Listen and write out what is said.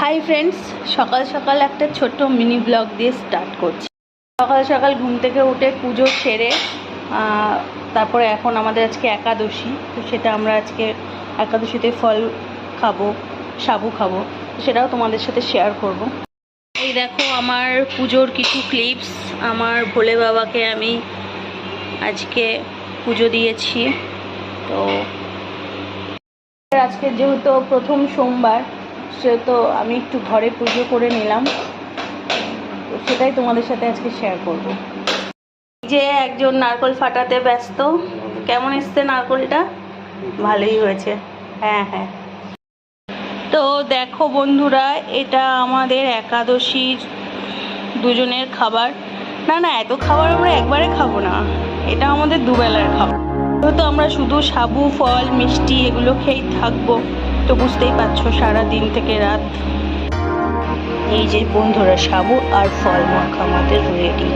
Hi friends, সকাল সকাল একটা ছোট্ট মিনি ব্লগ দিয়ে স্টার্ট করছি। সকাল সকাল ঘুম থেকে উঠে পুজো সেরে তারপরে এখন আমাদের আজকে একাদশী, তো সেটা আমরা আজকে একাদশীতে ফল খাবো, সাবু খাবো, সেটাও তোমাদের সাথে শেয়ার করব। এই দেখো আমার পুজোর কিছু ক্লিপস। আমার ভোলে বাবাকে আমি আজকে পুজো দিয়েছি। তো আজকে যেহেতু প্রথম সোমবার, সেহেতু আমি একটু ঘরে পুজো করে নিলাম, তো সেটাই তোমাদের সাথে আজকে শেয়ার করব। যে একজন নারকেল ফাটাতে ব্যস্ত। কেমন এসছে নারকেলটা? ভালোই হয়েছে। হ্যাঁ হ্যাঁ। তো দেখো বন্ধুরা, এটা আমাদের একাদশীর দুজনের খাবার। না না, এত খাবার আমরা একবারে খাবো না, এটা আমাদের দুবেলার খাবার। যেহেতু আমরা শুধু সাবু, ফল, মিষ্টি এগুলো খেয়েই থাকবো, তো বুঝতেই পারছো সারা দিন থেকে রাত। এই যে বন্ধুরা, সাবু আর ফল মাখা আমাদের রেডি।